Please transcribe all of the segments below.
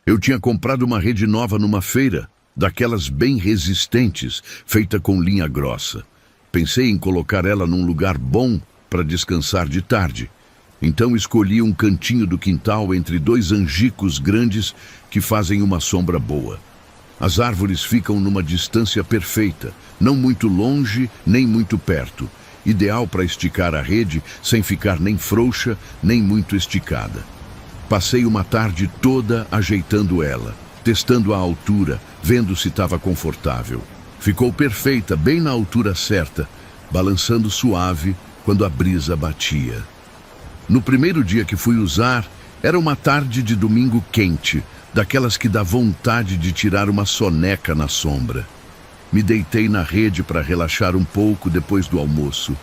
Eu tinha comprado uma rede nova numa feira, daquelas bem resistentes, feita com linha grossa. Pensei em colocar ela num lugar bom para descansar de tarde. Então escolhi um cantinho do quintal entre dois angicos grandes que fazem uma sombra boa. As árvores ficam numa distância perfeita, não muito longe nem muito perto, ideal para esticar a rede sem ficar nem frouxa nem muito esticada. Passei uma tarde toda ajeitando ela, testando a altura, vendo se estava confortável. Ficou perfeita, bem na altura certa, balançando suave quando a brisa batia. No primeiro dia que fui usar, era uma tarde de domingo quente, daquelas que dá vontade de tirar uma soneca na sombra. Me deitei na rede para relaxar um pouco depois do almoço.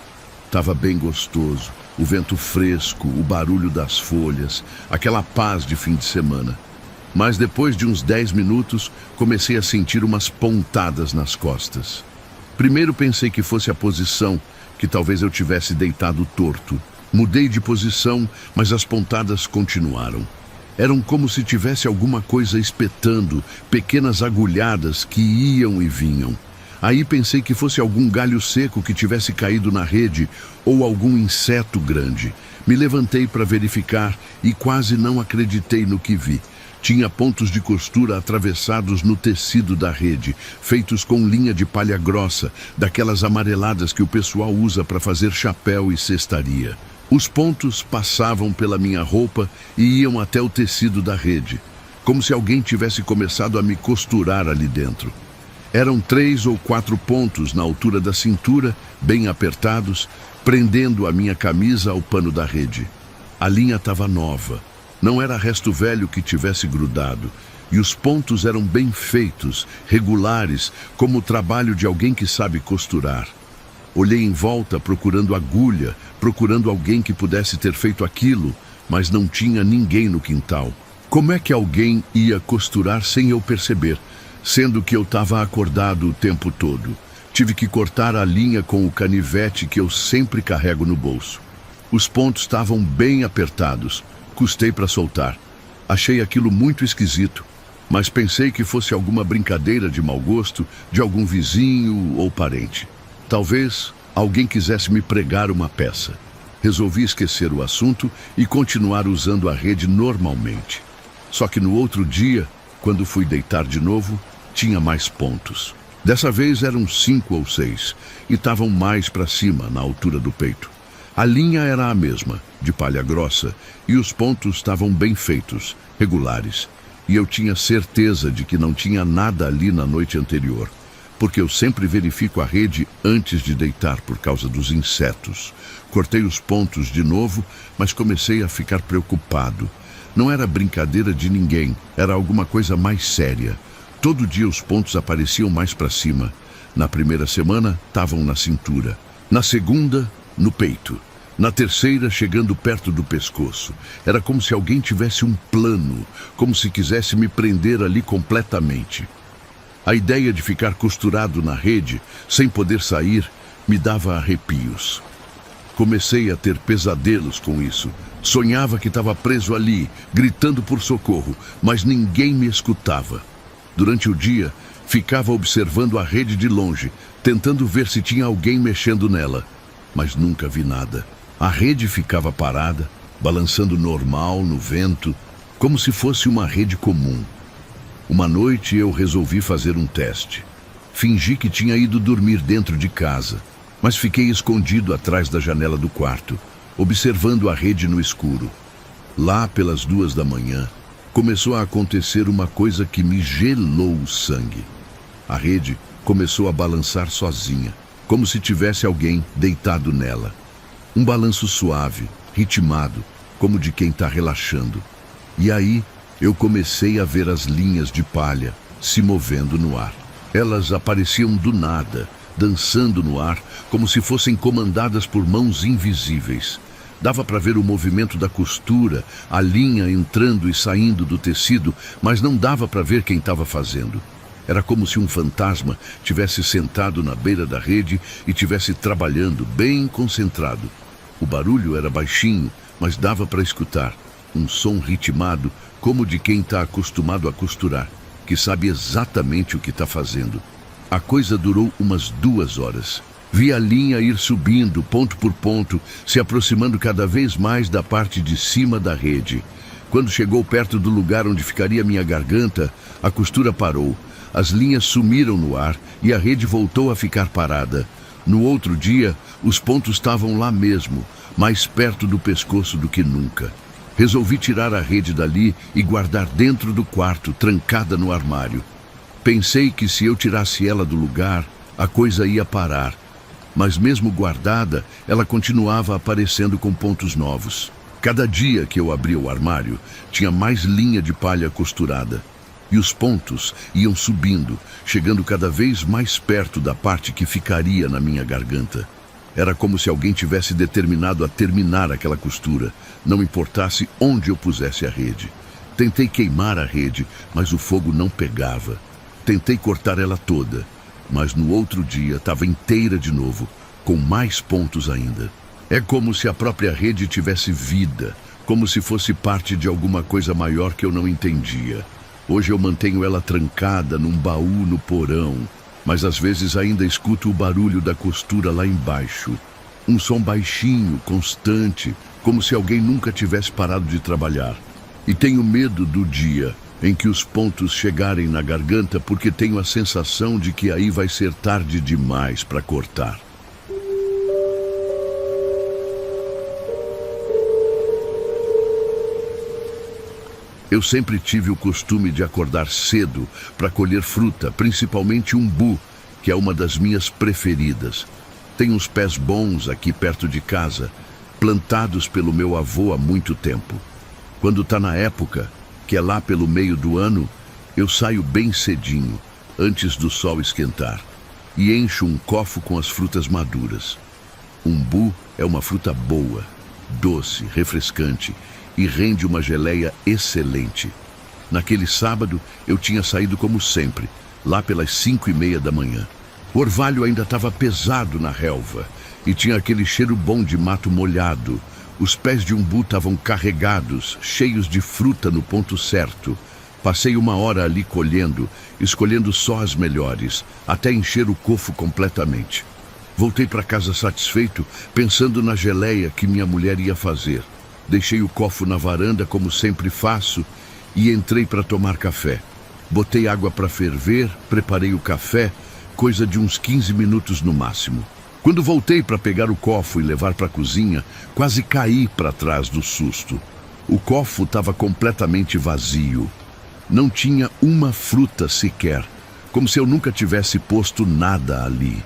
Estava bem gostoso, o vento fresco, o barulho das folhas, aquela paz de fim de semana. Mas depois de uns 10 minutos, comecei a sentir umas pontadas nas costas. Primeiro pensei que fosse a posição, que talvez eu tivesse deitado torto. Mudei de posição, mas as pontadas continuaram. Eram como se tivesse alguma coisa espetando, pequenas agulhadas que iam e vinham. Aí pensei que fosse algum galho seco que tivesse caído na rede ou algum inseto grande. Me levantei para verificar e quase não acreditei no que vi. Tinha pontos de costura atravessados no tecido da rede, feitos com linha de palha grossa, daquelas amareladas que o pessoal usa para fazer chapéu e cestaria. Os pontos passavam pela minha roupa e iam até o tecido da rede, como se alguém tivesse começado a me costurar ali dentro. Eram 3 ou 4 pontos na altura da cintura, bem apertados, prendendo a minha camisa ao pano da rede. A linha estava nova, não era resto velho que tivesse grudado, e os pontos eram bem feitos, regulares, como o trabalho de alguém que sabe costurar. Olhei em volta procurando agulha, procurando alguém que pudesse ter feito aquilo, mas não tinha ninguém no quintal. Como é que alguém ia costurar sem eu perceber, sendo que eu estava acordado o tempo todo? Tive que cortar a linha com o canivete que eu sempre carrego no bolso. Os pontos estavam bem apertados, custei para soltar. Achei aquilo muito esquisito, mas pensei que fosse alguma brincadeira de mau gosto de algum vizinho ou parente. Talvez alguém quisesse me pregar uma peça. Resolvi esquecer o assunto e continuar usando a rede normalmente. Só que no outro dia, quando fui deitar de novo, tinha mais pontos. Dessa vez eram 5 ou 6 e estavam mais para cima, na altura do peito. A linha era a mesma, de palha grossa, e os pontos estavam bem feitos, regulares. E eu tinha certeza de que não tinha nada ali na noite anterior, porque eu sempre verifico a rede antes de deitar por causa dos insetos. Cortei os pontos de novo, mas comecei a ficar preocupado. Não era brincadeira de ninguém, era alguma coisa mais séria. Todo dia os pontos apareciam mais para cima. Na primeira semana, estavam na cintura. Na segunda, no peito. Na terceira, chegando perto do pescoço. Era como se alguém tivesse um plano, como se quisesse me prender ali completamente. A ideia de ficar costurado na rede, sem poder sair, me dava arrepios. Comecei a ter pesadelos com isso. Sonhava que estava preso ali, gritando por socorro, mas ninguém me escutava. Durante o dia, ficava observando a rede de longe, tentando ver se tinha alguém mexendo nela, mas nunca vi nada. A rede ficava parada, balançando normal no vento, como se fosse uma rede comum. Uma noite eu resolvi fazer um teste. Fingi que tinha ido dormir dentro de casa, mas fiquei escondido atrás da janela do quarto, observando a rede no escuro. Lá pelas 2 da manhã, começou a acontecer uma coisa que me gelou o sangue. A rede começou a balançar sozinha, como se tivesse alguém deitado nela. Um balanço suave, ritmado, como de quem está relaxando. E aí eu comecei a ver as linhas de palha se movendo no ar. Elas apareciam do nada, dançando no ar, como se fossem comandadas por mãos invisíveis. Dava para ver o movimento da costura, a linha entrando e saindo do tecido, mas não dava para ver quem estava fazendo. Era como se um fantasma tivesse sentado na beira da rede e tivesse trabalhando bem concentrado. O barulho era baixinho, mas dava para escutar. Um som ritmado, como de quem está acostumado a costurar, que sabe exatamente o que está fazendo. A coisa durou umas 2 horas. Vi a linha ir subindo, ponto por ponto, se aproximando cada vez mais da parte de cima da rede. Quando chegou perto do lugar onde ficaria minha garganta, a costura parou. As linhas sumiram no ar e a rede voltou a ficar parada. No outro dia, os pontos estavam lá mesmo, mais perto do pescoço do que nunca. Resolvi tirar a rede dali e guardar dentro do quarto, trancada no armário. Pensei que se eu tirasse ela do lugar, a coisa ia parar. Mas mesmo guardada, ela continuava aparecendo com pontos novos. Cada dia que eu abria o armário, tinha mais linha de palha costurada. E os pontos iam subindo, chegando cada vez mais perto da parte que ficaria na minha garganta. Era como se alguém tivesse determinado a terminar aquela costura, não importasse onde eu pusesse a rede. Tentei queimar a rede, mas o fogo não pegava. Tentei cortar ela toda, mas no outro dia estava inteira de novo, com mais pontos ainda. É como se a própria rede tivesse vida, como se fosse parte de alguma coisa maior que eu não entendia. Hoje eu mantenho ela trancada num baú no porão, mas às vezes ainda escuto o barulho da costura lá embaixo. Um som baixinho, constante, como se alguém nunca tivesse parado de trabalhar. E tenho medo do dia em que os pontos chegarem na garganta, porque tenho a sensação de que aí vai ser tarde demais para cortar. Eu sempre tive o costume de acordar cedo para colher fruta, principalmente umbu, que é uma das minhas preferidas. Tem uns pés bons aqui perto de casa, plantados pelo meu avô há muito tempo. Quando está na época, que é lá pelo meio do ano, eu saio bem cedinho, antes do sol esquentar, e encho um cofo com as frutas maduras. Umbu é uma fruta boa, doce, refrescante, e rende uma geleia excelente. Naquele sábado, eu tinha saído como sempre, lá pelas 5:30 da manhã. O orvalho ainda estava pesado na relva, e tinha aquele cheiro bom de mato molhado. Os pés de umbu estavam carregados, cheios de fruta no ponto certo. Passei 1 hora ali colhendo, escolhendo só as melhores, até encher o cofo completamente. Voltei para casa satisfeito, pensando na geleia que minha mulher ia fazer. Deixei o cofo na varanda, como sempre faço, e entrei para tomar café. Botei água para ferver, preparei o café, coisa de uns 15 minutos no máximo. Quando voltei para pegar o cofo e levar para a cozinha, quase caí para trás do susto. O cofo estava completamente vazio. Não tinha uma fruta sequer, como se eu nunca tivesse posto nada ali.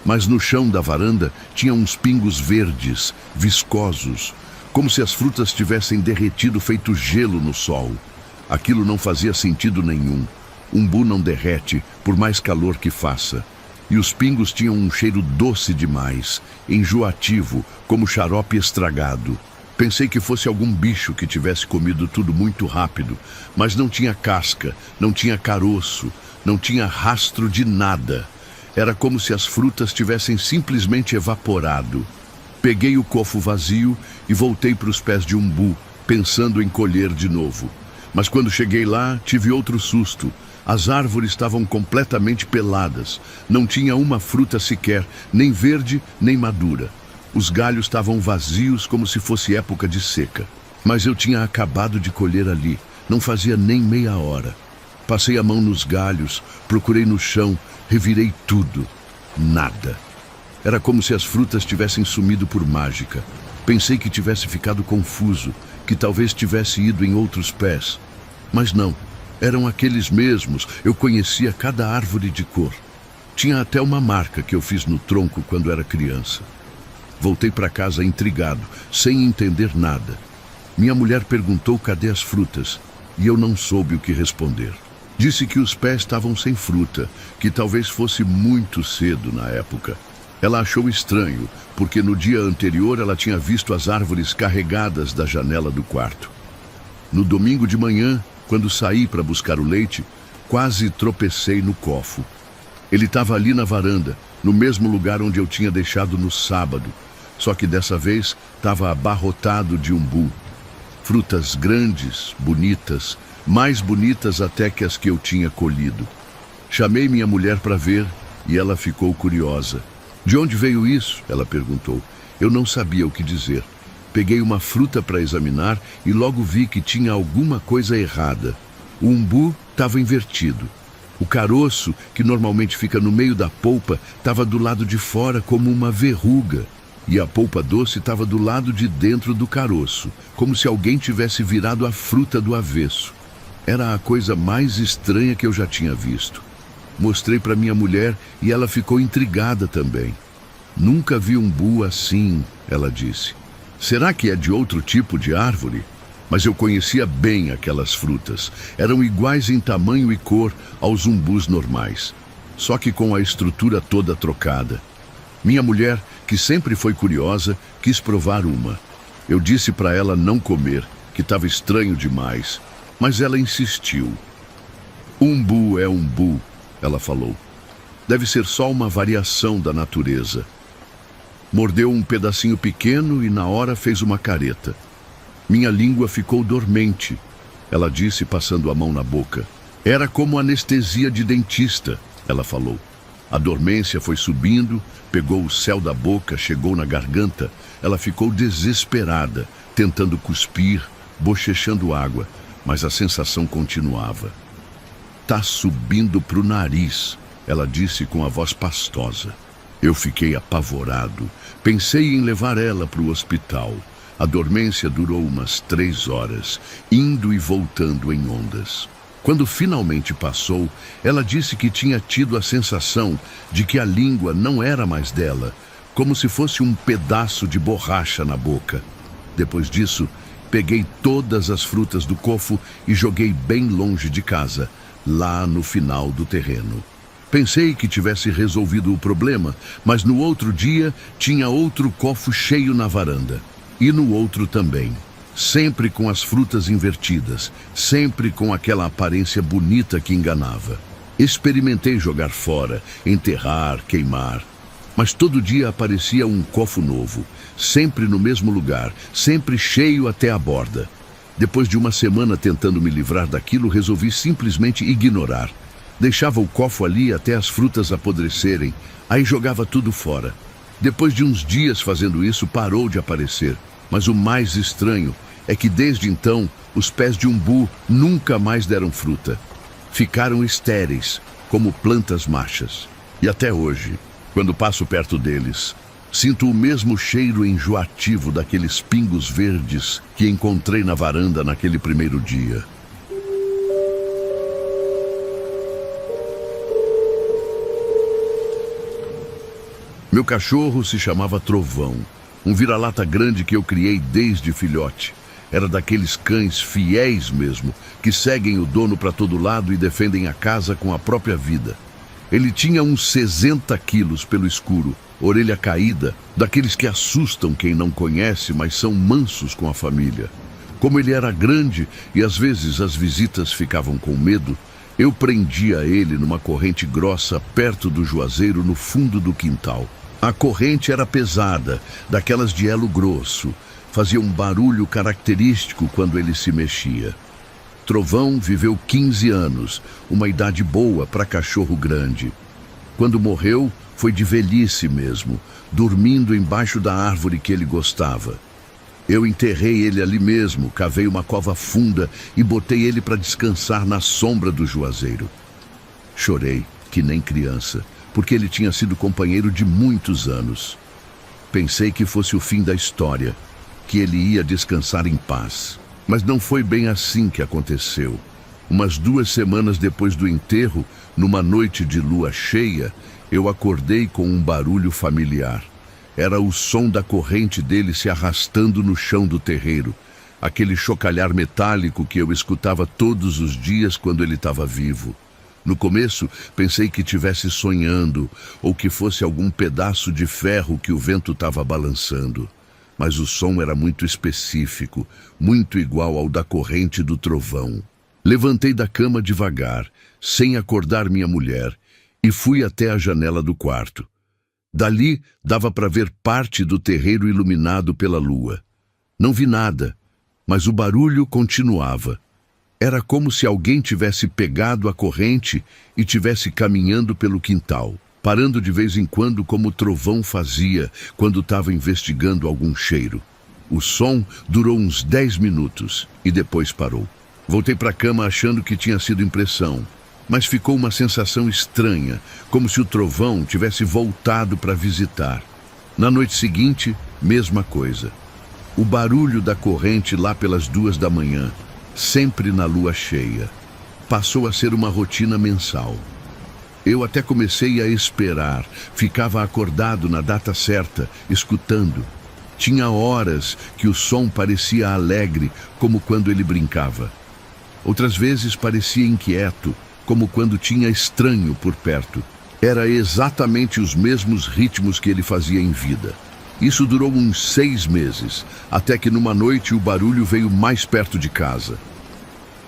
Mas no chão da varanda tinha uns pingos verdes, viscosos, como se as frutas tivessem derretido feito gelo no sol. Aquilo não fazia sentido nenhum. Umbu não derrete, por mais calor que faça. E os pingos tinham um cheiro doce demais, enjoativo, como xarope estragado. Pensei que fosse algum bicho que tivesse comido tudo muito rápido, mas não tinha casca, não tinha caroço, não tinha rastro de nada. Era como se as frutas tivessem simplesmente evaporado. Peguei o cofo vazio e voltei para os pés de umbu, pensando em colher de novo. Mas quando cheguei lá, tive outro susto. As árvores estavam completamente peladas. Não tinha uma fruta sequer, nem verde, nem madura. Os galhos estavam vazios, como se fosse época de seca. Mas eu tinha acabado de colher ali. Não fazia nem meia hora. Passei a mão nos galhos, procurei no chão, revirei tudo. Nada. Era como se as frutas tivessem sumido por mágica. Pensei que tivesse ficado confuso, que talvez tivesse ido em outros pés. Mas não, eram aqueles mesmos. Eu conhecia cada árvore de cor. Tinha até uma marca que eu fiz no tronco quando era criança. Voltei para casa intrigado, sem entender nada. Minha mulher perguntou cadê as frutas, e eu não soube o que responder. Disse que os pés estavam sem fruta, que talvez fosse muito cedo na época. Ela achou estranho, porque no dia anterior ela tinha visto as árvores carregadas da janela do quarto. No domingo de manhã, quando saí para buscar o leite, quase tropecei no cofo. Ele estava ali na varanda, no mesmo lugar onde eu tinha deixado no sábado, só que dessa vez estava abarrotado de umbu. Frutas grandes, bonitas, mais bonitas até que as que eu tinha colhido. Chamei minha mulher para ver e ela ficou curiosa. De onde veio isso? Ela perguntou. Eu não sabia o que dizer. Peguei uma fruta para examinar e logo vi que tinha alguma coisa errada. O umbu estava invertido. O caroço, que normalmente fica no meio da polpa, estava do lado de fora como uma verruga. E a polpa doce estava do lado de dentro do caroço, como se alguém tivesse virado a fruta do avesso. Era a coisa mais estranha que eu já tinha visto. Mostrei para minha mulher e ela ficou intrigada também. Nunca vi umbu assim, ela disse. Será que é de outro tipo de árvore? Mas eu conhecia bem aquelas frutas. Eram iguais em tamanho e cor aos umbus normais, só que com a estrutura toda trocada. Minha mulher, que sempre foi curiosa, quis provar uma. Eu disse para ela não comer, que estava estranho demais, mas ela insistiu. Umbu é umbu, ela falou. Deve ser só uma variação da natureza. Mordeu um pedacinho pequeno e na hora fez uma careta. Minha língua ficou dormente, ela disse passando a mão na boca. Era como anestesia de dentista, ela falou. A dormência foi subindo, pegou o céu da boca, chegou na garganta. Ela ficou desesperada, tentando cuspir, bochechando água, mas a sensação continuava. Tá subindo pro nariz, ela disse com a voz pastosa. Eu fiquei apavorado. Pensei em levar ela para o hospital. A dormência durou umas 3 horas, indo e voltando em ondas. Quando finalmente passou, ela disse que tinha tido a sensação de que a língua não era mais dela, como se fosse um pedaço de borracha na boca. Depois disso, peguei todas as frutas do cofo e joguei bem longe de casa, lá no final do terreno. Pensei que tivesse resolvido o problema, mas no outro dia tinha outro cofo cheio na varanda. E no outro também. Sempre com as frutas invertidas, sempre com aquela aparência bonita que enganava. Experimentei jogar fora, enterrar, queimar. Mas todo dia aparecia um cofo novo, sempre no mesmo lugar, sempre cheio até a borda. Depois de uma semana tentando me livrar daquilo, resolvi simplesmente ignorar. Deixava o cofo ali até as frutas apodrecerem, aí jogava tudo fora. Depois de uns dias fazendo isso, parou de aparecer. Mas o mais estranho é que desde então, os pés de umbu nunca mais deram fruta. Ficaram estéreis, como plantas machas. E até hoje, quando passo perto deles, sinto o mesmo cheiro enjoativo daqueles pingos verdes que encontrei na varanda naquele primeiro dia. Meu cachorro se chamava Trovão, um vira-lata grande que eu criei desde filhote. Era daqueles cães fiéis mesmo, que seguem o dono para todo lado e defendem a casa com a própria vida. Ele tinha uns 60 quilos pelo escuro, orelha caída, daqueles que assustam quem não conhece, mas são mansos com a família. Como ele era grande e às vezes as visitas ficavam com medo, eu prendia ele numa corrente grossa perto do juazeiro no fundo do quintal. A corrente era pesada, daquelas de elo grosso. Fazia um barulho característico quando ele se mexia. Trovão viveu 15 anos, uma idade boa para cachorro grande. Quando morreu, foi de velhice mesmo, dormindo embaixo da árvore que ele gostava. Eu enterrei ele ali mesmo, cavei uma cova funda e botei ele para descansar na sombra do juazeiro. Chorei, que nem criança, porque ele tinha sido companheiro de muitos anos. Pensei que fosse o fim da história, que ele ia descansar em paz. Mas não foi bem assim que aconteceu. Umas 2 semanas depois do enterro, numa noite de lua cheia, eu acordei com um barulho familiar. Era o som da corrente dele se arrastando no chão do terreiro, aquele chocalhar metálico que eu escutava todos os dias quando ele estava vivo. No começo, pensei que estivesse sonhando, ou que fosse algum pedaço de ferro que o vento estava balançando. Mas o som era muito específico, muito igual ao da corrente do trovão. Levantei da cama devagar, sem acordar minha mulher, e fui até a janela do quarto. Dali, dava para ver parte do terreiro iluminado pela lua. Não vi nada, mas o barulho continuava. Era como se alguém tivesse pegado a corrente e tivesse caminhando pelo quintal, parando de vez em quando como o trovão fazia quando estava investigando algum cheiro. O som durou uns 10 minutos e depois parou. Voltei para a cama achando que tinha sido impressão, mas ficou uma sensação estranha, como se o trovão tivesse voltado para visitar. Na noite seguinte, mesma coisa. O barulho da corrente lá pelas 2 da manhã, sempre na lua cheia. Passou a ser uma rotina mensal. Eu até comecei a esperar, ficava acordado na data certa, escutando. Tinha horas que o som parecia alegre, como quando ele brincava. Outras vezes parecia inquieto, como quando tinha estranho por perto. Era exatamente os mesmos ritmos que ele fazia em vida. Isso durou uns 6 meses, até que numa noite o barulho veio mais perto de casa.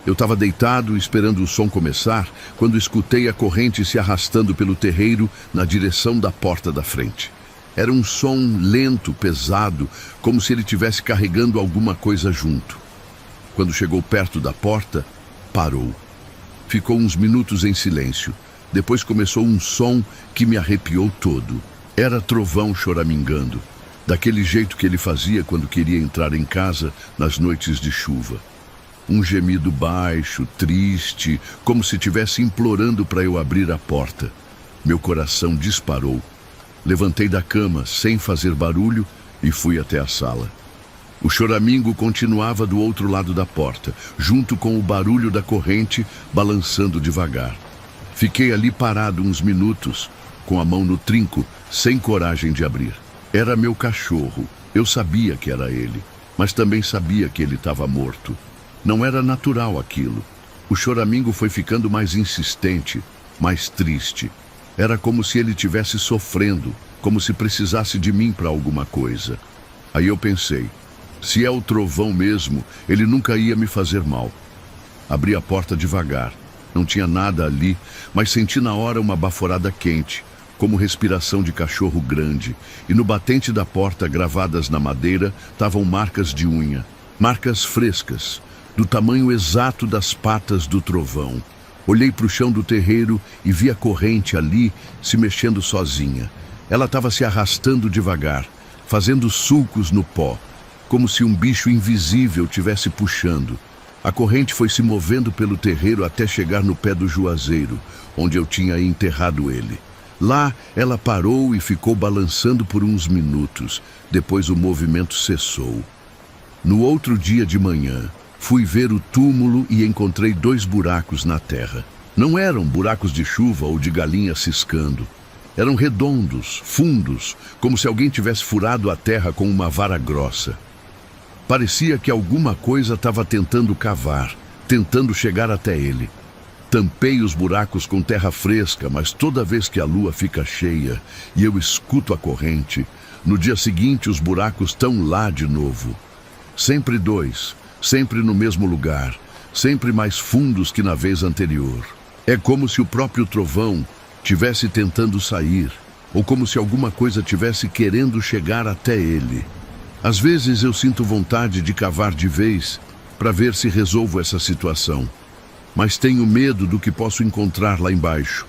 Eu estava deitado esperando o som começar, quando escutei a corrente se arrastando pelo terreiro na direção da porta da frente. Era um som lento, pesado, como se ele estivesse carregando alguma coisa junto. Quando chegou perto da porta, parou. Ficou uns minutos em silêncio. Depois começou um som que me arrepiou todo. Era trovão choramingando, daquele jeito que ele fazia quando queria entrar em casa nas noites de chuva. Um gemido baixo, triste, como se estivesse implorando para eu abrir a porta. Meu coração disparou. Levantei da cama, sem fazer barulho, e fui até a sala. O choramingo continuava do outro lado da porta, junto com o barulho da corrente balançando devagar. Fiquei ali parado uns minutos, com a mão no trinco, sem coragem de abrir. Era meu cachorro. Eu sabia que era ele, mas também sabia que ele estava morto. Não era natural aquilo. O choramingo foi ficando mais insistente, mais triste. Era como se ele estivesse sofrendo, como se precisasse de mim para alguma coisa. Aí eu pensei, se é o trovão mesmo, ele nunca ia me fazer mal. Abri a porta devagar. Não tinha nada ali, mas senti na hora uma baforada quente, como respiração de cachorro grande, e no batente da porta, gravadas na madeira, estavam marcas de unha, marcas frescas, do tamanho exato das patas do trovão. Olhei para o chão do terreiro e vi a corrente ali se mexendo sozinha. Ela estava se arrastando devagar, fazendo sulcos no pó, como se um bicho invisível tivesse puxando. A corrente foi se movendo pelo terreiro até chegar no pé do juazeiro, onde eu tinha enterrado ele. Lá, ela parou e ficou balançando por uns minutos. Depois o movimento cessou. No outro dia de manhã, fui ver o túmulo e encontrei 2 buracos na terra. Não eram buracos de chuva ou de galinha ciscando. Eram redondos, fundos, como se alguém tivesse furado a terra com uma vara grossa. Parecia que alguma coisa estava tentando cavar, tentando chegar até ele. Tampei os buracos com terra fresca, mas toda vez que a lua fica cheia e eu escuto a corrente, no dia seguinte os buracos estão lá de novo. Sempre 2, sempre no mesmo lugar, sempre mais fundos que na vez anterior. É como se o próprio trovão tivesse tentando sair, ou como se alguma coisa tivesse querendo chegar até ele. Às vezes eu sinto vontade de cavar de vez para ver se resolvo essa situação. Mas tenho medo do que posso encontrar lá embaixo.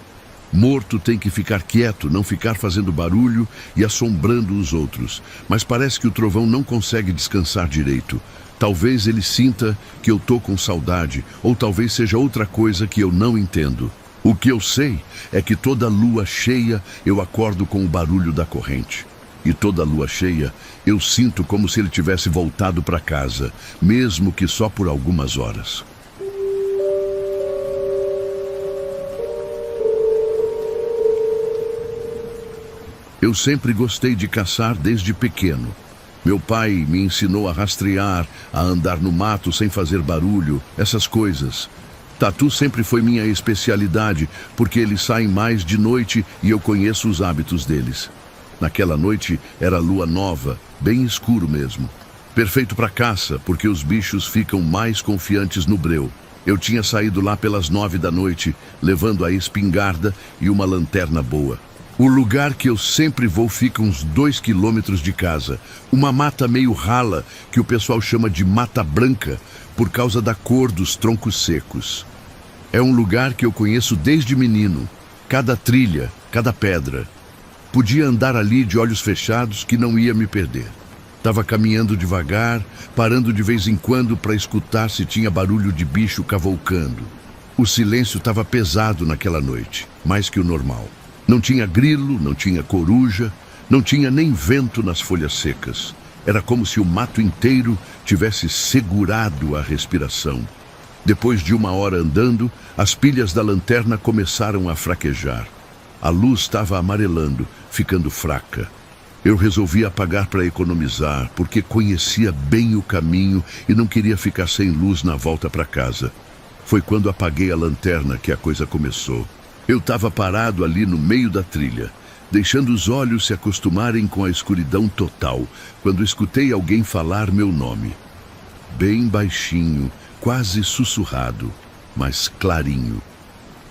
Morto tem que ficar quieto, não ficar fazendo barulho e assombrando os outros. Mas parece que o trovão não consegue descansar direito. Talvez ele sinta que eu tô com saudade, ou talvez seja outra coisa que eu não entendo. O que eu sei é que toda lua cheia eu acordo com o barulho da corrente. E toda lua cheia eu sinto como se ele tivesse voltado para casa, mesmo que só por algumas horas. Eu sempre gostei de caçar desde pequeno. Meu pai me ensinou a rastrear, a andar no mato sem fazer barulho, essas coisas. Tatu sempre foi minha especialidade, porque eles saem mais de noite e eu conheço os hábitos deles. Naquela noite era lua nova, bem escuro mesmo. Perfeito para caça, porque os bichos ficam mais confiantes no breu. Eu tinha saído lá pelas 9 da noite, levando a espingarda e uma lanterna boa. O lugar que eu sempre vou fica uns 2 quilômetros de casa. Uma mata meio rala, que o pessoal chama de Mata Branca, por causa da cor dos troncos secos. É um lugar que eu conheço desde menino. Cada trilha, cada pedra. Podia andar ali de olhos fechados que não ia me perder. Estava caminhando devagar, parando de vez em quando para escutar se tinha barulho de bicho cavalcando. O silêncio estava pesado naquela noite, mais que o normal. Não tinha grilo, não tinha coruja, não tinha nem vento nas folhas secas. Era como se o mato inteiro tivesse segurado a respiração. Depois de 1 hora andando, as pilhas da lanterna começaram a fraquejar. A luz estava amarelando, ficando fraca. Eu resolvi apagar para economizar, porque conhecia bem o caminho e não queria ficar sem luz na volta para casa. Foi quando apaguei a lanterna que a coisa começou. Eu estava parado ali no meio da trilha, deixando os olhos se acostumarem com a escuridão total, quando escutei alguém falar meu nome. Bem baixinho, quase sussurrado, mas clarinho.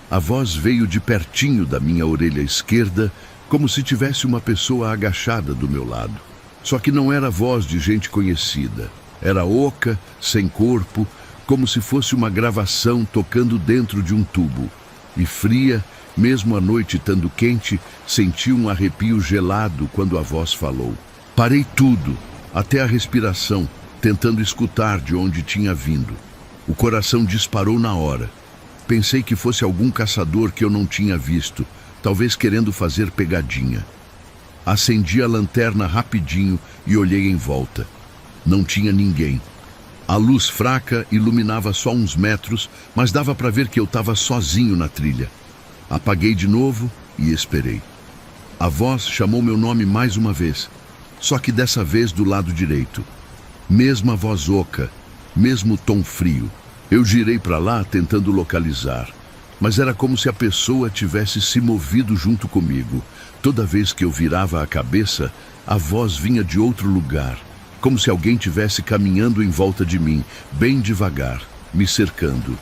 A voz veio de pertinho da minha orelha esquerda, como se tivesse uma pessoa agachada do meu lado. Só que não era voz de gente conhecida. Era oca, sem corpo, como se fosse uma gravação tocando dentro de um tubo. E fria, mesmo a noite estando quente, senti um arrepio gelado quando a voz falou. Parei tudo, até a respiração, tentando escutar de onde tinha vindo. O coração disparou na hora. Pensei que fosse algum caçador que eu não tinha visto, talvez querendo fazer pegadinha. Acendi a lanterna rapidinho e olhei em volta. Não tinha ninguém. A luz fraca iluminava só uns metros, mas dava para ver que eu estava sozinho na trilha. Apaguei de novo e esperei. A voz chamou meu nome mais uma vez, só que dessa vez do lado direito. Mesma voz oca, mesmo tom frio. Eu girei para lá tentando localizar, mas era como se a pessoa tivesse se movido junto comigo. Toda vez que eu virava a cabeça, a voz vinha de outro lugar, como se alguém tivesse caminhando em volta de mim, bem devagar, me cercando.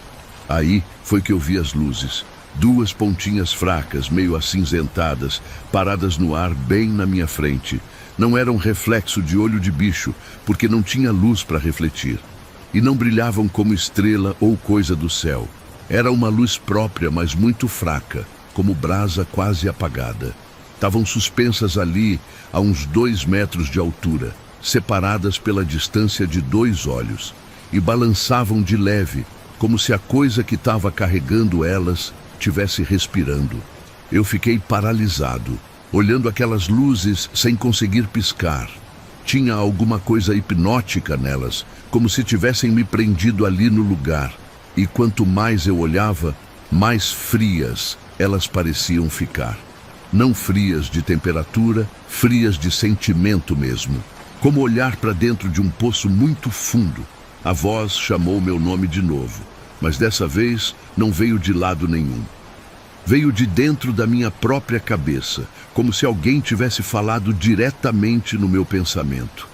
Aí foi que eu vi as luzes. 2 pontinhas fracas, meio acinzentadas, paradas no ar bem na minha frente. Não era um reflexo de olho de bicho, porque não tinha luz para refletir. E não brilhavam como estrela ou coisa do céu. Era uma luz própria, mas muito fraca, como brasa quase apagada. Estavam suspensas ali a uns 2 metros de altura, separadas pela distância de 2 olhos, e balançavam de leve, como se a coisa que estava carregando elas estivesse respirando. Eu fiquei paralisado, olhando aquelas luzes sem conseguir piscar. Tinha alguma coisa hipnótica nelas, como se tivessem me prendido ali no lugar. E quanto mais eu olhava, mais frias elas pareciam ficar. Não frias de temperatura, frias de sentimento mesmo. Como olhar para dentro de um poço muito fundo. A voz chamou meu nome de novo, mas dessa vez não veio de lado nenhum. Veio de dentro da minha própria cabeça, como se alguém tivesse falado diretamente no meu pensamento.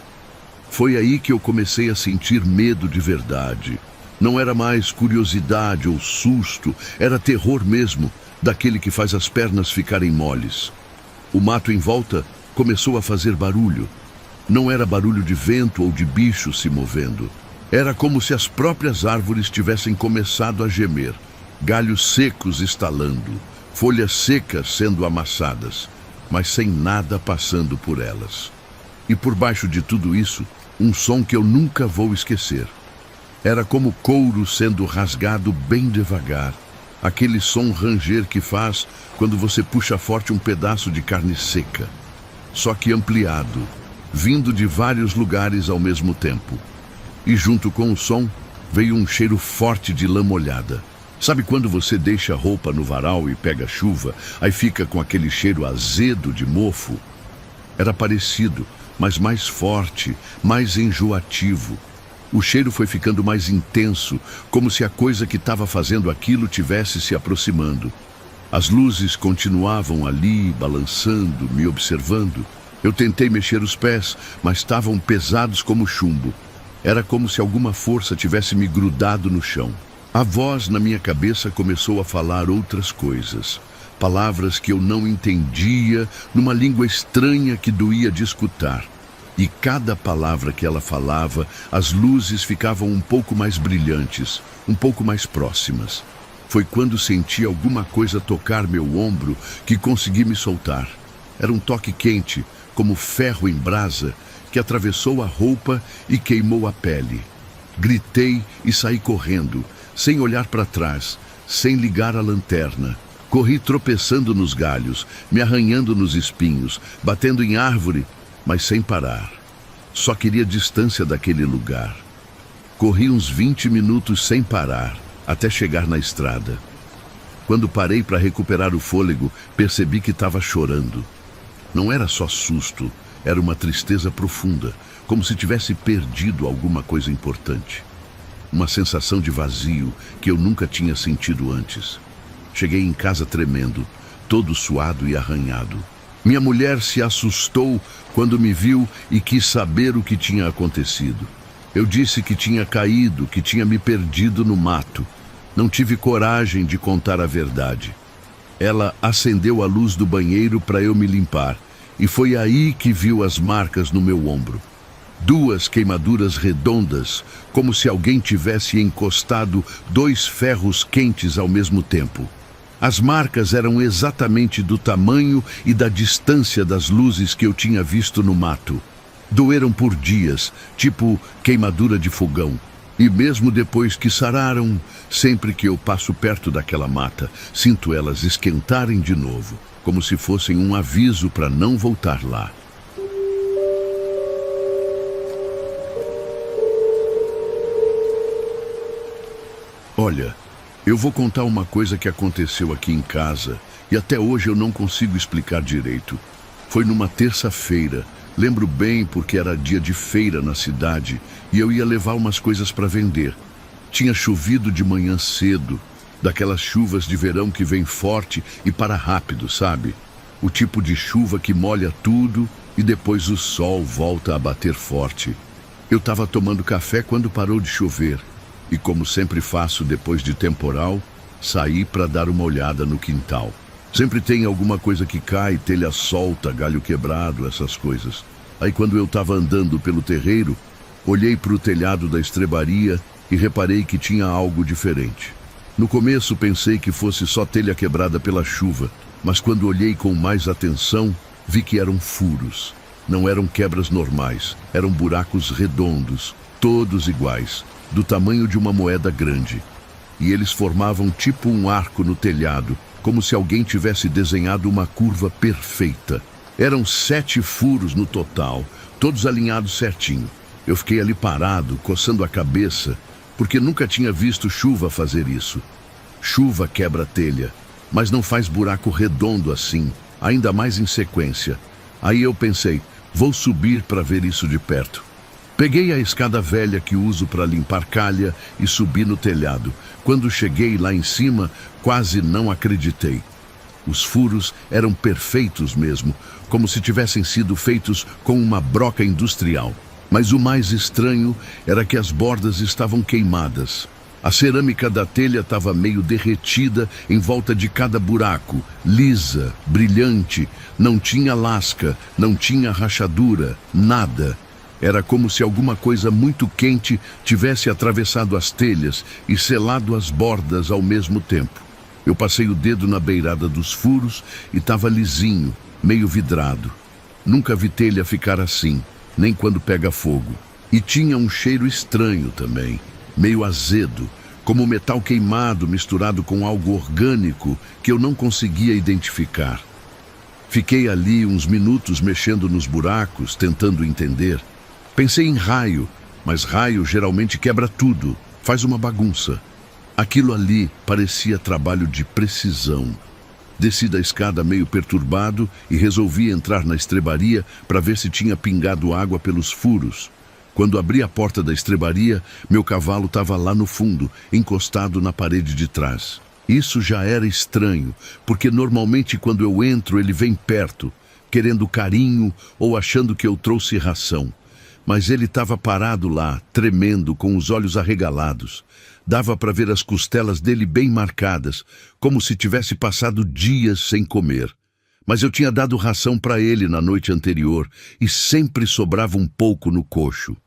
Foi aí que eu comecei a sentir medo de verdade. Não era mais curiosidade ou susto, era terror mesmo, daquele que faz as pernas ficarem moles. O mato em volta começou a fazer barulho. Não era barulho de vento ou de bicho se movendo. Era como se as próprias árvores tivessem começado a gemer. Galhos secos estalando, folhas secas sendo amassadas, mas sem nada passando por elas. E por baixo de tudo isso, um som que eu nunca vou esquecer. Era como couro sendo rasgado bem devagar. Aquele som ranger que faz quando você puxa forte um pedaço de carne seca. Só que ampliado, vindo de vários lugares ao mesmo tempo. E junto com o som, veio um cheiro forte de lã molhada. Sabe quando você deixa a roupa no varal e pega chuva, aí fica com aquele cheiro azedo de mofo? Era parecido, mas mais forte, mais enjoativo. O cheiro foi ficando mais intenso, como se a coisa que estava fazendo aquilo tivesse se aproximando. As luzes continuavam ali, balançando, me observando. Eu tentei mexer os pés, mas estavam pesados como chumbo. Era como se alguma força tivesse me grudado no chão. A voz na minha cabeça começou a falar outras coisas. palavras que eu não entendia, numa língua estranha que doía de escutar. E cada palavra que ela falava, as luzes ficavam um pouco mais brilhantes, um pouco mais próximas. Foi quando senti alguma coisa tocar meu ombro que consegui me soltar. Era um toque quente, como ferro em brasa, que atravessou a roupa e queimou a pele. Gritei e saí correndo, sem olhar para trás, sem ligar a lanterna. Corri tropeçando nos galhos, me arranhando nos espinhos, batendo em árvore, mas sem parar. Só queria distância daquele lugar. Corri uns 20 minutos sem parar, até chegar na estrada. Quando parei para recuperar o fôlego, percebi que estava chorando. Não era só susto, era uma tristeza profunda, como se tivesse perdido alguma coisa importante. Uma sensação de vazio que eu nunca tinha sentido antes. Cheguei em casa tremendo, todo suado e arranhado. Minha mulher se assustou quando me viu e quis saber o que tinha acontecido. Eu disse que tinha caído, que tinha me perdido no mato. Não tive coragem de contar a verdade. Ela acendeu a luz do banheiro para eu me limpar, e foi aí que viu as marcas no meu ombro. 2 queimaduras redondas, como se alguém tivesse encostado 2 ferros quentes ao mesmo tempo. As marcas eram exatamente do tamanho e da distância das luzes que eu tinha visto no mato. Doeram por dias, tipo queimadura de fogão. E mesmo depois que sararam, sempre que eu passo perto daquela mata, sinto elas esquentarem de novo, como se fossem um aviso para não voltar lá. Olha, eu vou contar uma coisa que aconteceu aqui em casa e até hoje eu não consigo explicar direito. Foi numa terça-feira, lembro bem porque era dia de feira na cidade e eu ia levar umas coisas para vender. Tinha chovido de manhã cedo, daquelas chuvas de verão que vem forte e para rápido, sabe? O tipo de chuva que molha tudo e depois o sol volta a bater forte. Eu estava tomando café quando parou de chover. E como sempre faço depois de temporal, saí para dar uma olhada no quintal. Sempre tem alguma coisa que cai, telha solta, galho quebrado, essas coisas. Aí quando eu estava andando pelo terreiro, olhei para o telhado da estrebaria e reparei que tinha algo diferente. No começo pensei que fosse só telha quebrada pela chuva, mas quando olhei com mais atenção, vi que eram furos. Não eram quebras normais, eram buracos redondos, todos iguais, do tamanho de uma moeda grande. E eles formavam tipo um arco no telhado, como se alguém tivesse desenhado uma curva perfeita. Eram 7 furos no total, todos alinhados certinho. Eu fiquei ali parado, coçando a cabeça, porque nunca tinha visto chuva fazer isso. Chuva quebra telha, mas não faz buraco redondo assim, ainda mais em sequência. Aí eu pensei, vou subir para ver isso de perto. Peguei a escada velha que uso para limpar calha e subi no telhado. Quando cheguei lá em cima, quase não acreditei. Os furos eram perfeitos mesmo, como se tivessem sido feitos com uma broca industrial. Mas o mais estranho era que as bordas estavam queimadas. A cerâmica da telha estava meio derretida em volta de cada buraco, lisa, brilhante, não tinha lasca, não tinha rachadura, nada. Era como se alguma coisa muito quente tivesse atravessado as telhas e selado as bordas ao mesmo tempo. Eu passei o dedo na beirada dos furos e estava lisinho, meio vidrado. Nunca vi telha ficar assim, nem quando pega fogo. E tinha um cheiro estranho também, meio azedo, como metal queimado misturado com algo orgânico que eu não conseguia identificar. Fiquei ali uns minutos mexendo nos buracos, tentando entender. Pensei em raio, mas raio geralmente quebra tudo, faz uma bagunça. Aquilo ali parecia trabalho de precisão. Desci da escada meio perturbado e resolvi entrar na estrebaria para ver se tinha pingado água pelos furos. Quando abri a porta da estrebaria, meu cavalo estava lá no fundo, encostado na parede de trás. Isso já era estranho, porque normalmente quando eu entro ele vem perto, querendo carinho ou achando que eu trouxe ração. Mas ele estava parado lá, tremendo, com os olhos arregalados. Dava para ver as costelas dele bem marcadas, como se tivesse passado dias sem comer. Mas eu tinha dado ração para ele na noite anterior e sempre sobrava um pouco no coxo.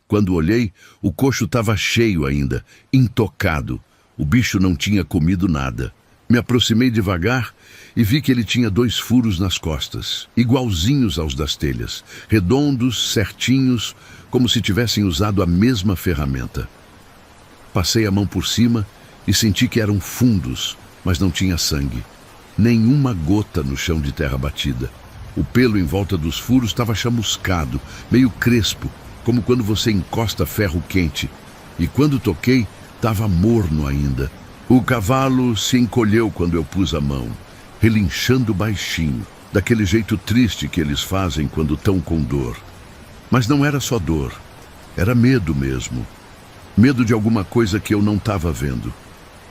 Quando olhei, o coxo estava cheio ainda, intocado. O bicho não tinha comido nada. Me aproximei devagar e vi que ele tinha 2 furos nas costas, igualzinhos aos das telhas, redondos, certinhos, como se tivessem usado a mesma ferramenta. Passei a mão por cima e senti que eram fundos, mas não tinha sangue. Nenhuma gota no chão de terra batida. O pelo em volta dos furos estava chamuscado, meio crespo, como quando você encosta ferro quente. E quando toquei, estava morno ainda. O cavalo se encolheu quando eu pus a mão, relinchando baixinho, daquele jeito triste que eles fazem quando estão com dor. Mas não era só dor, era medo mesmo. Medo de alguma coisa que eu não estava vendo.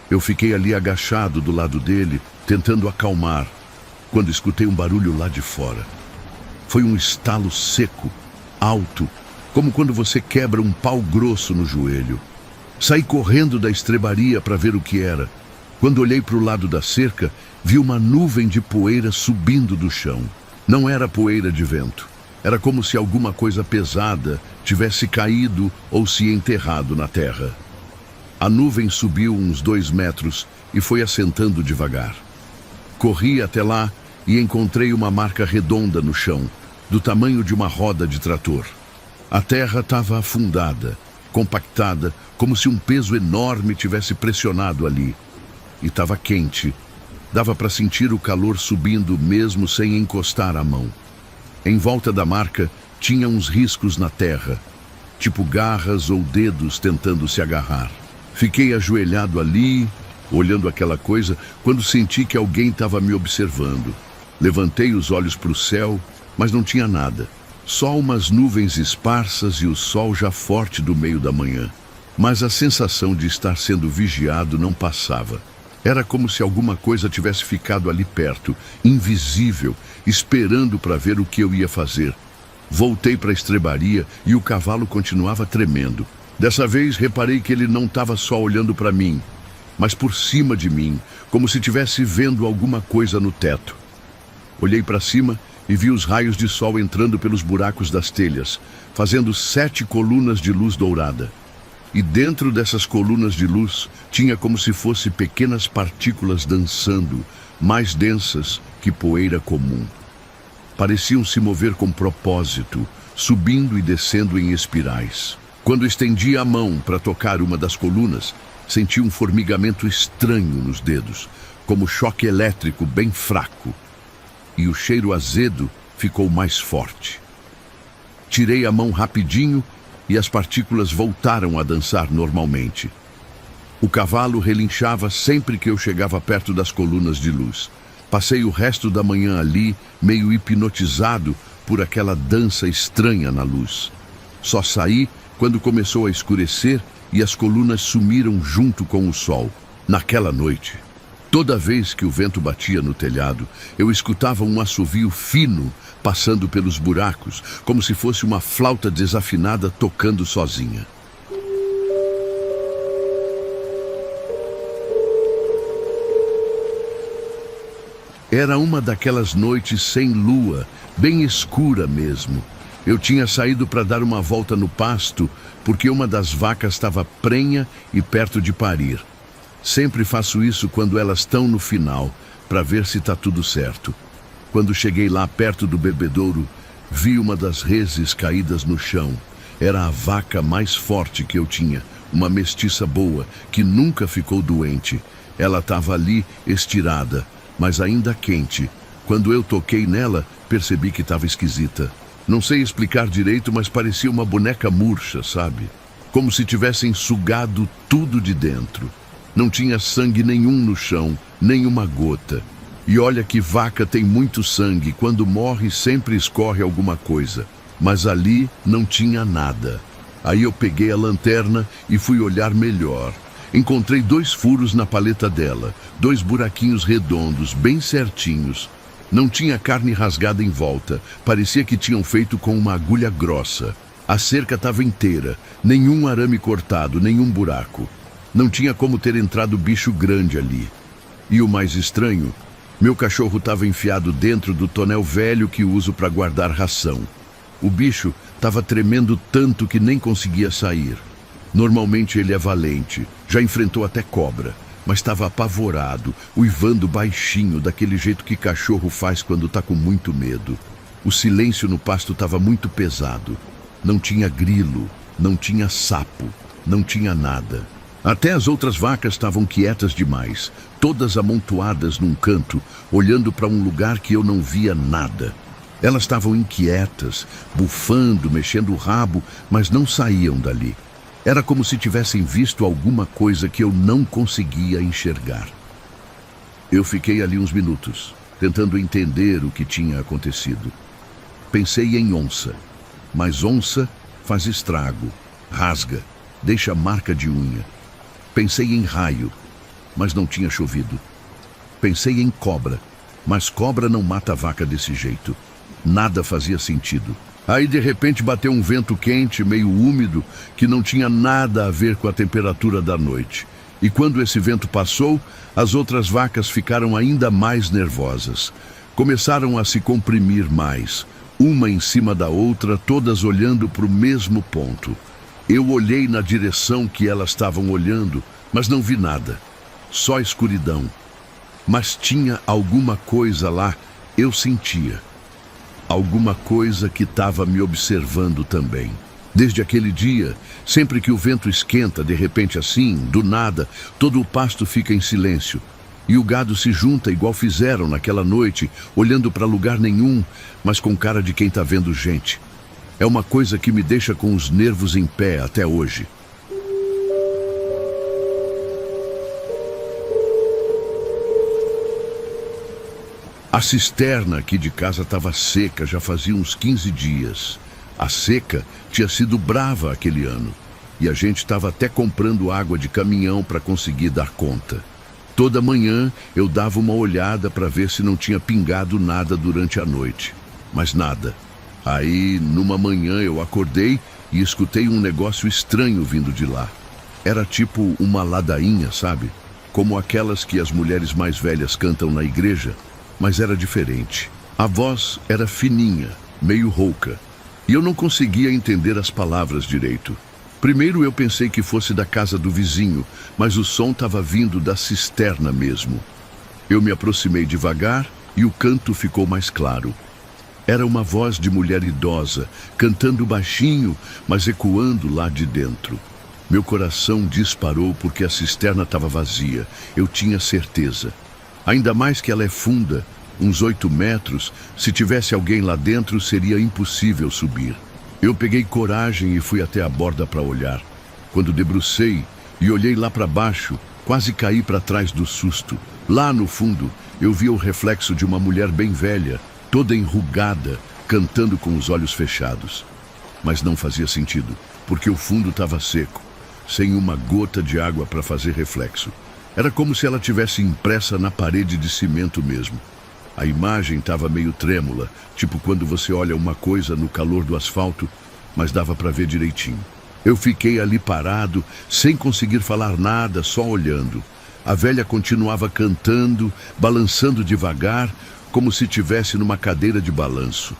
Eu fiquei ali agachado do lado dele, tentando acalmar, quando escutei um barulho lá de fora. Foi um estalo seco, alto, como quando você quebra um pau grosso no joelho. Saí correndo da estrebaria para ver o que era. Quando olhei para o lado da cerca, vi uma nuvem de poeira subindo do chão. Não era poeira de vento. Era como se alguma coisa pesada tivesse caído ou se enterrado na terra. A nuvem subiu uns 2 metros e foi assentando devagar. Corri até lá e encontrei uma marca redonda no chão, do tamanho de uma roda de trator. A terra estava afundada, compactada, como se um peso enorme tivesse pressionado ali. E estava quente. Dava para sentir o calor subindo mesmo sem encostar a mão. Em volta da marca tinha uns riscos na terra, tipo garras ou dedos tentando se agarrar. Fiquei ajoelhado ali, olhando aquela coisa, quando senti que alguém estava me observando. Levantei os olhos para o céu, mas não tinha nada. Só umas nuvens esparsas e o sol já forte do meio da manhã. Mas a sensação de estar sendo vigiado não passava. Era como se alguma coisa tivesse ficado ali perto, invisível, esperando para ver o que eu ia fazer. Voltei para a estrebaria e o cavalo continuava tremendo. Dessa vez reparei que ele não estava só olhando para mim, mas por cima de mim, como se estivesse vendo alguma coisa no teto. Olhei para cima e vi os raios de sol entrando pelos buracos das telhas, fazendo 7 colunas de luz dourada. E dentro dessas colunas de luz tinha como se fossem pequenas partículas dançando, mais densas que poeira comum. Pareciam se mover com propósito, subindo e descendo em espirais. Quando estendi a mão para tocar uma das colunas, senti um formigamento estranho nos dedos, como choque elétrico bem fraco. E o cheiro azedo ficou mais forte. Tirei a mão rapidinho e as partículas voltaram a dançar normalmente. O cavalo relinchava sempre que eu chegava perto das colunas de luz. Passei o resto da manhã ali, meio hipnotizado por aquela dança estranha na luz. Só saí quando começou a escurecer e as colunas sumiram junto com o sol. Naquela noite, toda vez que o vento batia no telhado, eu escutava um assovio fino passando pelos buracos, como se fosse uma flauta desafinada tocando sozinha. Era uma daquelas noites sem lua, bem escura mesmo. Eu tinha saído para dar uma volta no pasto, porque uma das vacas estava prenha e perto de parir. Sempre faço isso quando elas estão no final, para ver se está tudo certo. Quando cheguei lá perto do bebedouro, vi uma das reses caídas no chão. Era a vaca mais forte que eu tinha, uma mestiça boa, que nunca ficou doente. Ela estava ali estirada, mas ainda quente. Quando eu toquei nela, percebi que estava esquisita. Não sei explicar direito, mas parecia uma boneca murcha, sabe? Como se tivessem sugado tudo de dentro. Não tinha sangue nenhum no chão, nem uma gota. E olha que vaca tem muito sangue, quando morre sempre escorre alguma coisa. Mas ali não tinha nada. Aí eu peguei a lanterna e fui olhar melhor. Encontrei 2 furos na paleta dela, 2 buraquinhos redondos, bem certinhos. Não tinha carne rasgada em volta, parecia que tinham feito com uma agulha grossa. A cerca estava inteira, nenhum arame cortado, nenhum buraco. Não tinha como ter entrado bicho grande ali. E o mais estranho, meu cachorro estava enfiado dentro do tonel velho que uso para guardar ração. O bicho estava tremendo tanto que nem conseguia sair. Normalmente ele é valente, já enfrentou até cobra, mas estava apavorado, uivando baixinho, daquele jeito que cachorro faz quando está com muito medo. O silêncio no pasto estava muito pesado. Não tinha grilo, não tinha sapo, não tinha nada. Até as outras vacas estavam quietas demais, todas amontoadas num canto, olhando para um lugar que eu não via nada. Elas estavam inquietas, bufando, mexendo o rabo, mas não saíam dali. Era como se tivessem visto alguma coisa que eu não conseguia enxergar. Eu fiquei ali uns minutos, tentando entender o que tinha acontecido. Pensei em onça, mas onça faz estrago, rasga, deixa marca de unha. Pensei em raio, mas não tinha chovido. Pensei em cobra, mas cobra não mata vaca desse jeito. Nada fazia sentido. Aí de repente bateu um vento quente, meio úmido, que não tinha nada a ver com a temperatura da noite. E quando esse vento passou, as outras vacas ficaram ainda mais nervosas. Começaram a se comprimir mais, uma em cima da outra, todas olhando para o mesmo ponto. Eu olhei na direção que elas estavam olhando, mas não vi nada. Só escuridão. Mas tinha alguma coisa lá, eu sentia. Alguma coisa que estava me observando também. Desde aquele dia, sempre que o vento esquenta, de repente assim, do nada, todo o pasto fica em silêncio. E o gado se junta igual fizeram naquela noite, olhando para lugar nenhum, mas com cara de quem está vendo gente. É uma coisa que me deixa com os nervos em pé até hoje. A cisterna aqui de casa estava seca já fazia uns 15 dias. A seca tinha sido brava aquele ano. E a gente estava até comprando água de caminhão para conseguir dar conta. Toda manhã eu dava uma olhada para ver se não tinha pingado nada durante a noite. Mas nada. Aí, numa manhã, eu acordei e escutei um negócio estranho vindo de lá. Era tipo uma ladainha, sabe? Como aquelas que as mulheres mais velhas cantam na igreja. Mas era diferente. A voz era fininha, meio rouca. E eu não conseguia entender as palavras direito. Primeiro eu pensei que fosse da casa do vizinho, mas o som estava vindo da cisterna mesmo. Eu me aproximei devagar e o canto ficou mais claro. Era uma voz de mulher idosa, cantando baixinho, mas ecoando lá de dentro. Meu coração disparou porque a cisterna estava vazia, eu tinha certeza. Ainda mais que ela é funda, uns 8 metros, se tivesse alguém lá dentro seria impossível subir. Eu peguei coragem e fui até a borda para olhar. Quando debrucei e olhei lá para baixo, quase caí para trás do susto. Lá no fundo, eu vi o reflexo de uma mulher bem velha, toda enrugada, cantando com os olhos fechados. Mas não fazia sentido, porque o fundo estava seco, sem uma gota de água para fazer reflexo. Era como se ela tivesse impressa na parede de cimento mesmo. A imagem estava meio trêmula, tipo quando você olha uma coisa no calor do asfalto, mas dava para ver direitinho. Eu fiquei ali parado, sem conseguir falar nada, só olhando. A velha continuava cantando, balançando devagar, como se estivesse numa cadeira de balanço.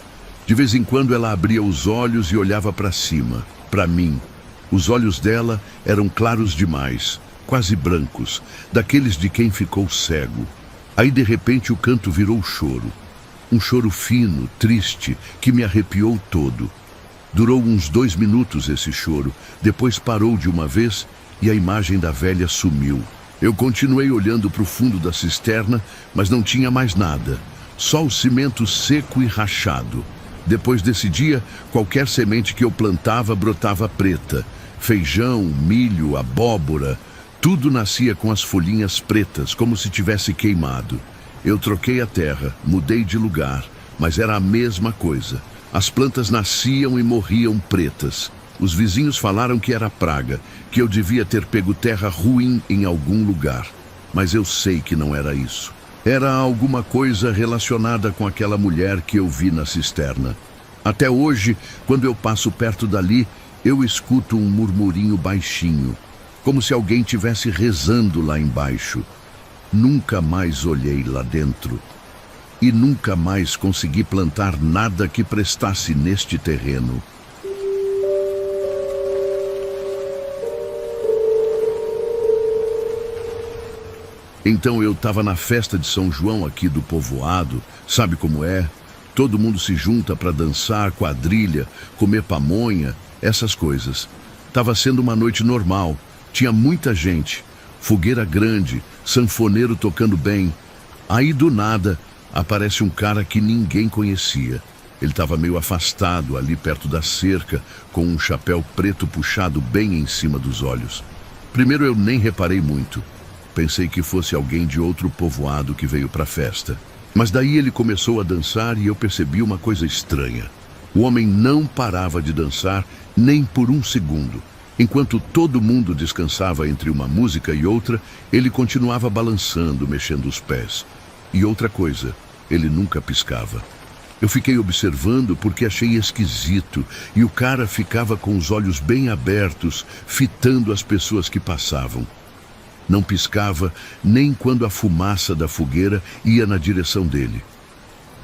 De vez em quando ela abria os olhos e olhava para cima, para mim. Os olhos dela eram claros demais, quase brancos, daqueles de quem ficou cego. Aí de repente o canto virou choro. Um choro fino, triste, que me arrepiou todo. Durou uns 2 minutos esse choro, depois parou de uma vez e a imagem da velha sumiu. Eu continuei olhando para o fundo da cisterna, mas não tinha mais nada. Só o cimento seco e rachado. Depois desse dia, qualquer semente que eu plantava brotava preta. Feijão, milho, abóbora, tudo nascia com as folhinhas pretas, como se tivesse queimado. Eu troquei a terra, mudei de lugar, mas era a mesma coisa. As plantas nasciam e morriam pretas. Os vizinhos falaram que era praga, que eu devia ter pego terra ruim em algum lugar. Mas eu sei que não era isso. Era alguma coisa relacionada com aquela mulher que eu vi na cisterna. Até hoje, quando eu passo perto dali, eu escuto um murmurinho baixinho, como se alguém estivesse rezando lá embaixo. Nunca mais olhei lá dentro. E nunca mais consegui plantar nada que prestasse neste terreno. Então eu estava na festa de São João aqui do povoado, sabe como é? Todo mundo se junta para dançar, quadrilha, comer pamonha, essas coisas. Tava sendo uma noite normal, tinha muita gente, fogueira grande, sanfoneiro tocando bem. Aí do nada aparece um cara que ninguém conhecia. Ele estava meio afastado ali perto da cerca, com um chapéu preto puxado bem em cima dos olhos. Primeiro eu nem reparei muito. Pensei que fosse alguém de outro povoado que veio para a festa. Mas daí ele começou a dançar e eu percebi uma coisa estranha. O homem não parava de dançar nem por um segundo. Enquanto todo mundo descansava entre uma música e outra, ele continuava balançando, mexendo os pés. E outra coisa, ele nunca piscava. Eu fiquei observando porque achei esquisito, e o cara ficava com os olhos bem abertos, fitando as pessoas que passavam. Não piscava nem quando a fumaça da fogueira ia na direção dele.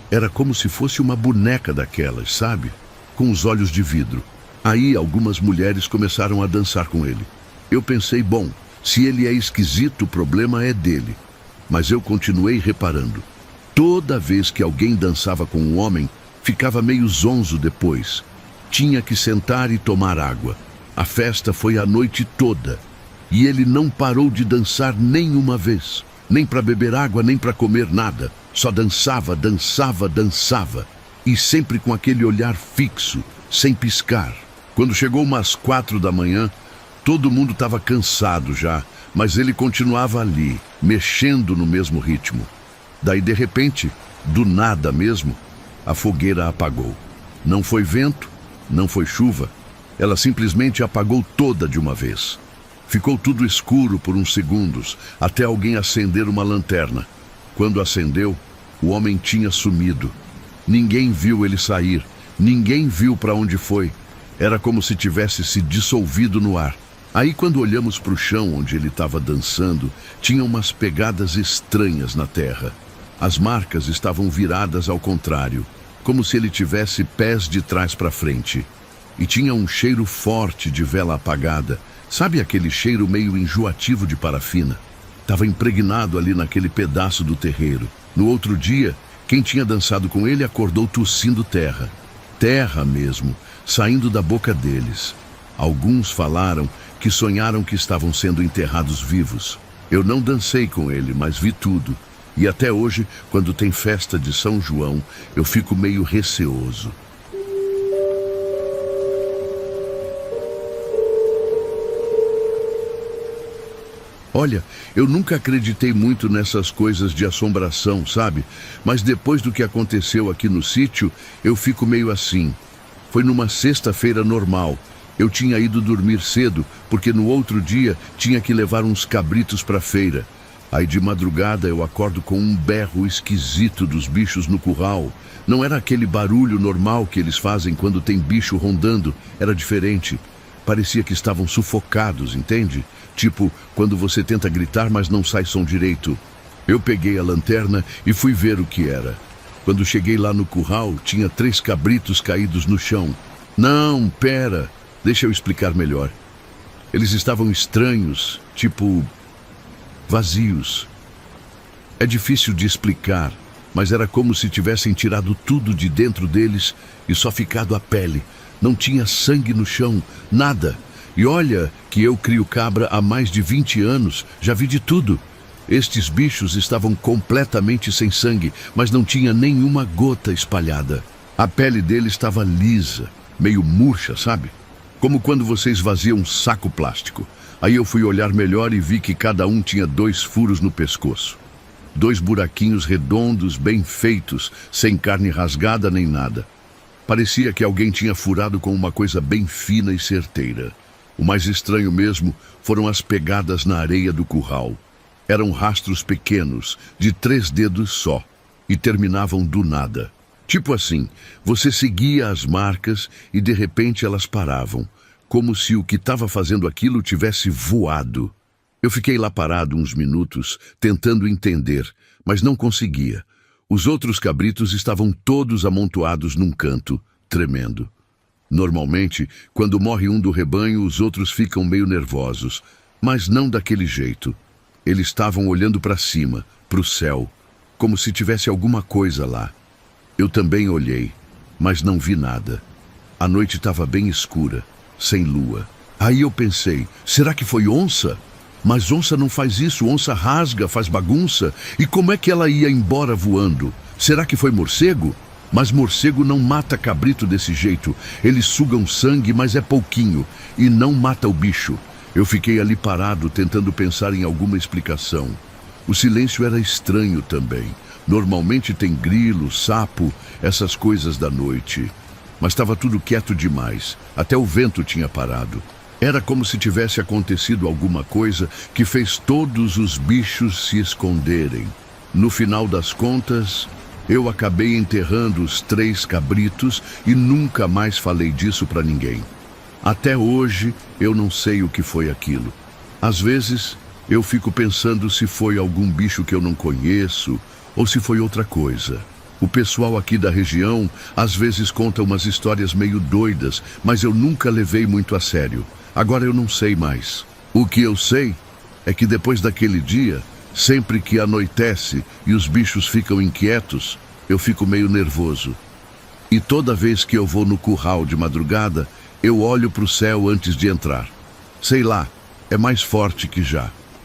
Era como se fosse uma boneca daquelas, sabe? Com os olhos de vidro. Aí algumas mulheres começaram a dançar com ele. Eu pensei, bom, se ele é esquisito, o problema é dele. Mas eu continuei reparando. Toda vez que alguém dançava com um homem, ficava meio zonzo depois. Tinha que sentar e tomar água. A festa foi a noite toda. E ele não parou de dançar nenhuma vez. Nem para beber água, nem para comer nada. Só dançava, dançava, dançava. E sempre com aquele olhar fixo, sem piscar. Quando chegou umas 4 da manhã, todo mundo estava cansado já, mas ele continuava ali, mexendo no mesmo ritmo. Daí, de repente, do nada mesmo, a fogueira apagou. Não foi vento, não foi chuva. Ela simplesmente apagou toda de uma vez. Ficou tudo escuro por uns segundos, até alguém acender uma lanterna. Quando acendeu, o homem tinha sumido. Ninguém viu ele sair, ninguém viu para onde foi. Era como se tivesse se dissolvido no ar. Aí, quando olhamos para o chão onde ele estava dançando, tinha umas pegadas estranhas na terra. As marcas estavam viradas ao contrário, como se ele tivesse pés de trás para frente. E tinha um cheiro forte de vela apagada. Sabe aquele cheiro meio enjoativo de parafina? Estava impregnado ali naquele pedaço do terreiro. No outro dia, quem tinha dançado com ele acordou tossindo terra. Terra mesmo, saindo da boca deles. Alguns falaram que sonharam que estavam sendo enterrados vivos. Eu não dancei com ele, mas vi tudo. E até hoje, quando tem festa de São João, eu fico meio receoso. Olha, eu nunca acreditei muito nessas coisas de assombração, sabe? Mas depois do que aconteceu aqui no sítio, eu fico meio assim. Foi numa sexta-feira normal. Eu tinha ido dormir cedo, porque no outro dia tinha que levar uns cabritos para a feira. Aí de madrugada eu acordo com um berro esquisito dos bichos no curral. Não era aquele barulho normal que eles fazem quando tem bicho rondando, era diferente. Parecia que estavam sufocados, entende? Tipo, quando você tenta gritar, mas não sai som direito. Eu peguei a lanterna e fui ver o que era. Quando cheguei lá no curral, tinha 3 cabritos caídos no chão. Não, pera, deixa eu explicar melhor. Eles estavam estranhos, tipo, vazios. É difícil de explicar, mas era como se tivessem tirado tudo de dentro deles e só ficado a pele. Não tinha sangue no chão, nada. E olha que eu crio cabra há mais de 20 anos, já vi de tudo. Estes bichos estavam completamente sem sangue, mas não tinha nenhuma gota espalhada. A pele deles estava lisa, meio murcha, sabe? Como quando você esvazia um saco plástico. Aí eu fui olhar melhor e vi que cada um tinha 2 furos no pescoço. 2 buraquinhos redondos, bem feitos, sem carne rasgada nem nada. Parecia que alguém tinha furado com uma coisa bem fina e certeira. O mais estranho mesmo foram as pegadas na areia do curral. Eram rastros pequenos, de 3 dedos só, e terminavam do nada. Tipo assim, você seguia as marcas e de repente elas paravam, como se o que estava fazendo aquilo tivesse voado. Eu fiquei lá parado uns minutos, tentando entender, mas não conseguia. Os outros cabritos estavam todos amontoados num canto, tremendo. Normalmente, quando morre um do rebanho, os outros ficam meio nervosos, mas não daquele jeito. Eles estavam olhando para cima, para o céu, como se tivesse alguma coisa lá. Eu também olhei, mas não vi nada. A noite estava bem escura, sem lua. Aí eu pensei, será que foi onça? Mas onça não faz isso, onça rasga, faz bagunça. E como é que ela ia embora voando? Será que foi morcego? Mas morcego não mata cabrito desse jeito. Eles sugam sangue, mas é pouquinho, e não mata o bicho. Eu fiquei ali parado, tentando pensar em alguma explicação. O silêncio era estranho também. Normalmente tem grilo, sapo, essas coisas da noite. Mas estava tudo quieto demais. Até o vento tinha parado. Era como se tivesse acontecido alguma coisa que fez todos os bichos se esconderem. No final das contas, eu acabei enterrando os 3 cabritos e nunca mais falei disso para ninguém. Até hoje, eu não sei o que foi aquilo. Às vezes, eu fico pensando se foi algum bicho que eu não conheço ou se foi outra coisa. O pessoal aqui da região às vezes conta umas histórias meio doidas, mas eu nunca levei muito a sério. Agora eu não sei mais. O que eu sei é que depois daquele dia, sempre que anoitece e os bichos ficam inquietos, eu fico meio nervoso. E toda vez que eu vou no curral de madrugada, eu olho para o céu antes de entrar. Sei lá, é mais forte que já.